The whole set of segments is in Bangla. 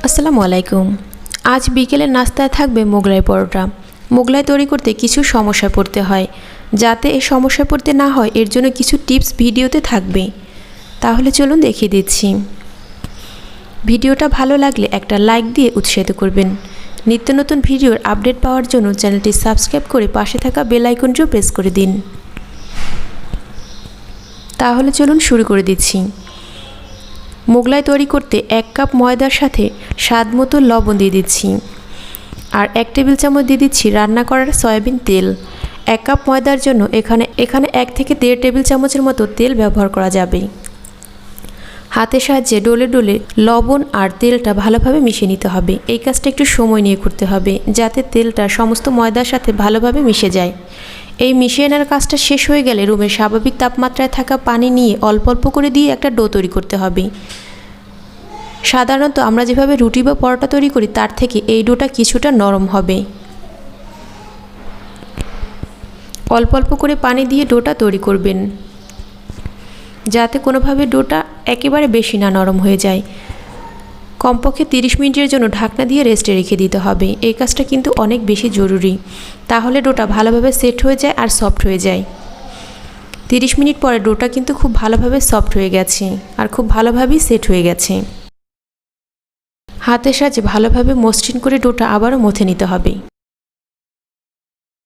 আসসালামু আলাইকুম। আজ বিকেলের নাস্তায় থাকবে মোগলাই পরোটা। মোগলাই তৈরি করতে কিছু সমস্যায় পড়তে হয়। যাতে এই সমস্যায় পড়তে না হয় এর জন্য কিছু টিপস ভিডিওতে থাকবে। তাহলে চলুন দেখিয়ে দিচ্ছি। ভিডিওটা ভালো লাগলে একটা লাইক দিয়ে উৎসাহিত করবেন। নিত্য নতুন ভিডিওর আপডেট পাওয়ার জন্য চ্যানেলটি সাবস্ক্রাইব করে পাশে থাকা বেল আইকনটিও প্রেস করে দিন। তাহলে চলুন শুরু করে দিচ্ছি। মোগলাই তৈরি করতে 1 কাপ ময়দার সাথে স্বাদ মতো লবণ দিয়ে দিচ্ছি আর 1 টেবিল চামচ দিয়ে দিচ্ছি রান্না করার সয়াবিন তেল। 1 কাপ ময়দার জন্য এখানে 1 থেকে 1.5 টেবিল চামচের মতো তেল ব্যবহার করা যাবে। হাতের সাহায্যে ডলে ডলে লবণ আর তেলটা ভালোভাবে মিশিয়ে নিতে হবে। এই কাজটা একটু সময় নিয়ে করতে হবে যাতে তেলটা সমস্ত ময়দার সাথে ভালোভাবে মিশে যায়। এই মিশিয়ে নেওয়ার কাজটা শেষ হয়ে গেলে রুমের স্বাভাবিক তাপমাত্রায় থাকা পানি নিয়ে অল্প অল্প করে দিয়ে একটা ডো তৈরি করতে হবে। সাধারণত আমরা যেভাবে রুটি বা পরোটা তৈরি করি তার থেকে এই ডোটা কিছুটা নরম হবে। অল্প অল্প করে পানি দিয়ে ডোটা তৈরি করবেন যাতে কোনোভাবে ডোটা একেবারে বেশি না নরম হয়ে যায়। কমপক্ষে 30 মিনিটের জন্য ঢাকনা দিয়ে রেস্টে রেখে দিতে হবে। এই কাজটা কিন্তু অনেক বেশি জরুরি, তাহলে ডোটা ভালোভাবে সেট হয়ে যায় আর সফট হয়ে যায়। 30 মিনিট পরে ডোটা কিন্তু খুব ভালোভাবে সফট হয়ে গেছে আর খুব ভালোভাবেই সেট হয়ে গেছে। হাতের সাহায্যে ভালোভাবে মসৃণ করে ডোটা আবারও মথে নিতে হবে।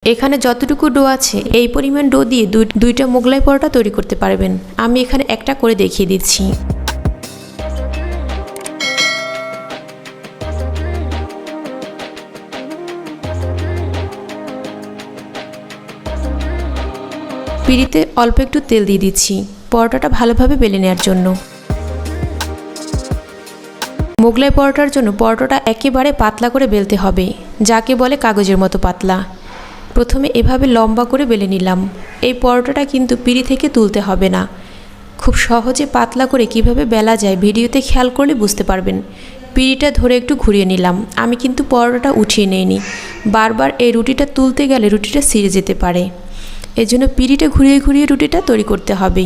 এখানে যতটুকু ডো আছে এই পরিমাণ ডো দিয়ে দুইটা মোগলাই পরোটা তৈরি করতে পারবেন। আমি এখানে একটা করে দেখিয়ে দিচ্ছি। পিঁড়িতে অল্প একটু তেল দিয়ে দিচ্ছি পরোটাটা ভালোভাবে বেলে নেওয়ার জন্য। মোগলাই পরোটার জন্য পরোটাটা একেবারে পাতলা করে বেলতে হবে, যাকে বলে কাগজের মতো পাতলা। প্রথমে এভাবে লম্বা করে বেলে নিলাম। এই পরোটাটা কিন্তু পিঁড়ি থেকে তুলতে হবে না। খুব সহজে পাতলা করে কিভাবে বেলা যায় ভিডিওতে খেয়াল করলে বুঝতে পারবেন। পিঁড়িটা ধরে একটু ঘুরিয়ে নিলাম। আমি কিন্তু পরোটাটা উঠিয়ে নিইনি। বারবার এই রুটিটা তুলতে গেলে রুটিটা ছিঁড়ে যেতে পারে। এজন্য পিঁড়িটা ঘুরিয়ে ঘুরিয়ে রুটিটা তৈরি করতে হবে।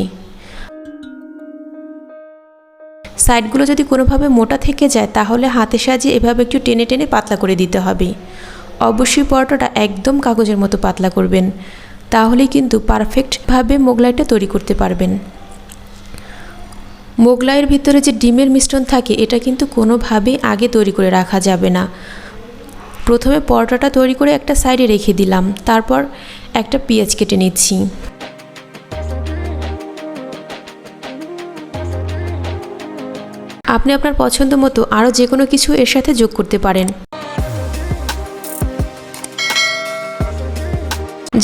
সাইডগুলো যদি কোনোভাবে মোটা থেকে যায় তাহলে হাতের সাহায্যে এভাবে একটু টেনে টেনে পাতলা করে দিতে হবে। অবশ্যই পরোটাটা একদম কাগজের মতো পাতলা করবেন, তাহলেই কিন্তু পারফেক্টভাবে মোগলাইটা তৈরি করতে পারবেন। মোগলাইয়ের ভিতরে যে ডিমের মিশ্রণ থাকে এটা কিন্তু কোনোভাবেই আগে তৈরি করে রাখা যাবে না। প্রথমে পরোটাটা তৈরি করে একটা সাইডে রেখে দিলাম, তারপর একটা পেঁয়াজ কেটে নিচ্ছি। আপনি আপনার পছন্দ মতো আরও যে কোনো কিছু এর সাথে যোগ করতে পারেন।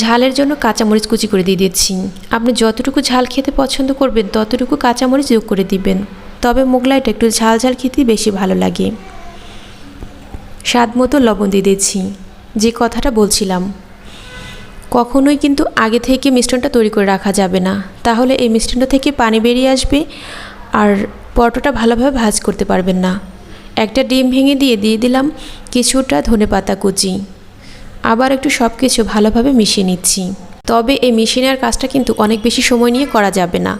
ঝালের জন্য কাঁচামরিচ কুচি করে দিয়ে দিচ্ছি। আপনি যতটুকু ঝাল খেতে পছন্দ করবেন ততটুকু কাঁচামরিচ যোগ করে দিবেন, তবে মোগলাইটা একটু ঝাল ঝাল খেতে বেশি ভালো লাগে। স্বাদ মতো লবণ দিয়ে দিচ্ছি। যে কথাটা বলছিলাম, কখনোই কিন্তু আগে থেকে মিশ্রণটা তৈরি করে রাখা যাবে না, তাহলে এই মিশ্রণটা থেকে পানি বেরিয়ে আসবে আর পরোটাটা ভালোভাবে ভাজ করতে পারবেন না। একটা ডিম ভেঙে দিয়ে দিলাম কিছুটা ধনেপাতা কুচি। আবার একটু সব কিছু ভালোভাবে মিশিয়ে নিচ্ছি। তবে এই মিশিয়ে নেওয়ার কাজটা কিন্তু অনেক বেশি সময় নিয়ে করা যাবে না।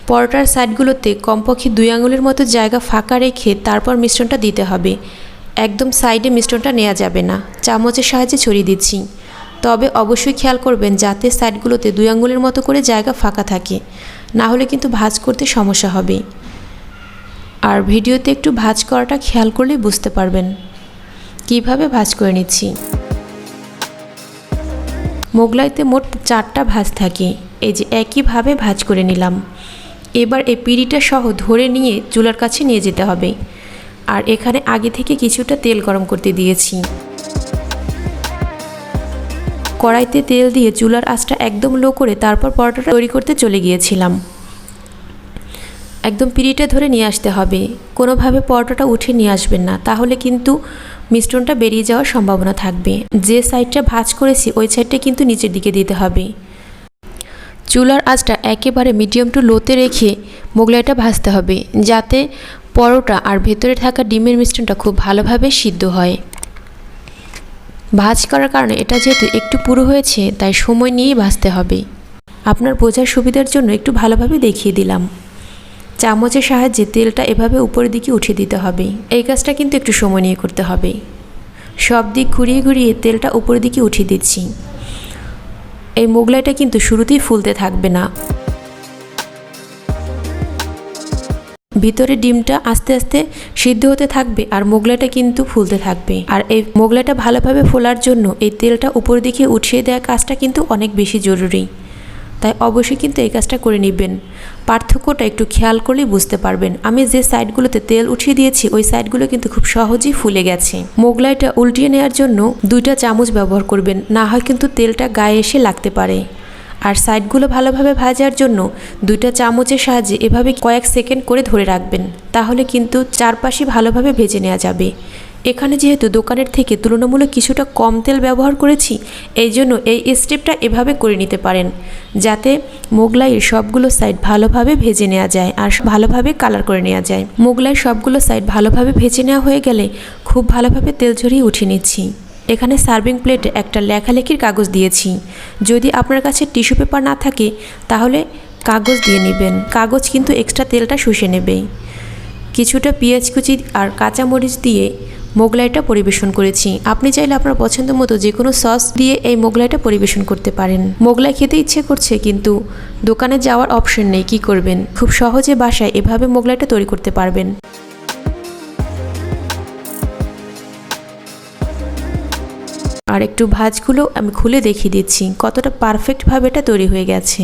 পরোটার সাইডগুলোতে কমপক্ষে 2 আঙুলের মতো জায়গা ফাঁকা রেখে তারপর মিশ্রণটা দিতে হবে। একদম সাইডে মিশ্রণটা নেওয়া যাবে না। চামচের সাহায্যে ছড়িয়ে দিচ্ছি, তবে অবশ্যই খেয়াল করবেন যাতে সাইডগুলোতে 2 আঙুলের মতো করে জায়গা ফাঁকা থাকে, না হলে কিন্তু ভাঁজ করতে সমস্যা হবে। আর ভিডিওতে একটু ভাঁজ করাটা খেয়াল করলেই বুঝতে পারবেন কিভাবে ভাঁজ করে নিচ্ছি। মোগলাইতে মোট 4টা ভাঁজ থাকে, এই যে একইভাবে ভাঁজ করে নিলাম। এবার এই পিঁড়িটা সহ ধরে নিয়ে চুলার কাছে নিয়ে যেতে হবে। আর এখানে আগে থেকে কিছুটা তেল গরম করতে দিয়েছি। কড়াইতে তেল দিয়ে চুলার আঁচটা একদম লো করে তারপর পরোটাটা তৈরি করতে চলে গিয়েছিলাম। একদম পিঁড়িটা ধরে নিয়ে আসতে হবে, কোনোভাবে পরোটাটা উঠে নিয়ে আসবেন না, তাহলে কিন্তু মিশ্রণটা বেরিয়ে যাওয়ার সম্ভাবনা থাকবে। যে সাইডটা ভাঁজ করেছি ওই সাইডটা কিন্তু নিচের দিকে দিতে হবে। চুলার আঁচটা একেবারে মিডিয়াম টু লোতে রেখে মোগলাইটা ভাজতে হবে, যাতে পরোটা আর ভেতরে থাকা ডিমের মিশ্রণটা খুব ভালোভাবে সিদ্ধ হয়। ভাঁজ করার কারণে এটা যেহেতু একটু পুরো হয়েছে তাই সময় নিয়েই ভাজতে হবে। আপনার বোঝার সুবিধার জন্য একটু ভালোভাবে দেখিয়ে দিলাম। চামচের সাহায্যে তেলটা এভাবে উপরের দিকে উঠিয়ে দিতে হবে। এই কাজটা কিন্তু একটু সময় নিয়ে করতে হবে। সব দিক ঘুরিয়ে ঘুরিয়ে তেলটা উপরের দিকে উঠিয়ে দিচ্ছি। এই মোগলাইটা কিন্তু শুরুতেই ফুলতে থাকবে না। ভিতরে ডিমটা আস্তে আস্তে সিদ্ধ হতে থাকবে আর মোগলাইটা কিন্তু ফুলতে থাকবে। আর এই মোগলাইটা ভালোভাবে ফোলার জন্য এই তেলটা উপরের দিকে উঠিয়ে দেওয়ার কাজটা কিন্তু অনেক বেশি জরুরি। তাই অবশ্যই কিন্তু এই কাজটা করে নেবেন। পার্থক্যটা একটু খেয়াল করলেই বুঝতে পারবেন। আমি যে সাইডগুলোতে তেল উঠিয়ে দিয়েছি ওই সাইডগুলো কিন্তু খুব সহজেই ফুলে গেছে। মোগলাইটা উল্টিয়ে নেওয়ার জন্য 2টা চামচ ব্যবহার করবেন, না হয় কিন্তু তেলটা গায়ে এসে লাগতে পারে। আর সাইডগুলো ভালোভাবে ভাজার জন্য 2টা চামচের সাহায্যে এভাবে কয়েক সেকেন্ড করে ধরে রাখবেন, তাহলে কিন্তু চারপাশে ভালোভাবে ভেজে নেওয়া যাবে। এখানে যেহেতু দোকানের থেকে তুলনামূলক কিছুটা কম তেল ব্যবহার করেছি, এই জন্য এই স্টেপটা এভাবে করে নিতে পারেন, যাতে মোগলাইয়ের সবগুলো সাইড ভালোভাবে ভেজে নেওয়া যায় আর ভালোভাবে কালার করে নেওয়া যায়। মোগলাইয়ের সবগুলো সাইড ভালোভাবে ভেজে নেওয়া হয়ে গেলে খুব ভালোভাবে তেল ঝরিয়ে উঠিয়ে নিচ্ছি। এখানে সার্ভিং প্লেটে একটা লেখালেখির কাগজ দিয়েছি। যদি আপনার কাছে টিস্যু পেপার না থাকে তাহলে কাগজ দিয়ে নেবেন, কাগজ কিন্তু এক্সট্রা তেলটা শুষে নেবে। কিছুটা পেঁয়াজ কুচি আর কাঁচামরিচ দিয়ে মোগলাইটা পরিবেশন করেছি। আপনি চাইলে আপনার পছন্দ মতো যে কোনো সস দিয়ে এই মোগলাইটা পরিবেশন করতে পারেন। মোগলাই খেতে ইচ্ছে করছে কিন্তু দোকানে যাওয়ার অপশন নেই, কি করবেন? খুব সহজে বাসায় এভাবে মোগলাইটা তৈরি করতে পারবেন। আর একটু ভাঁজগুলো আমি খুলে দেখিয়ে দিচ্ছি কতটা পারফেক্টভাবে এটা তৈরি হয়ে গেছে।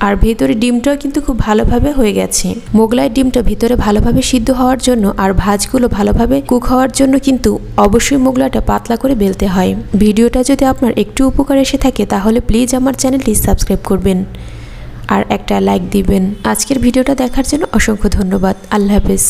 আর ভিতরে ডিমটাও কিন্তু খুব ভালোভাবে হয়ে গেছে। মোগলাই ডিমটা ভিতরে ভালোভাবে সিদ্ধ হওয়ার জন্য আর ভাঁজগুলো ভালোভাবে কুক হওয়ার জন্য কিন্তু অবশ্যই মোগলাইটা পাতলা করে বেলতে হয়। ভিডিওটা যদি আপনার একটু উপকার এসে থাকে তাহলে প্লিজ আমার চ্যানেলটি সাবস্ক্রাইব করবেন আর একটা লাইক দিবেন। আজকের ভিডিওটা দেখার জন্য অসংখ্য ধন্যবাদ। আল্লাহ হাফেজ।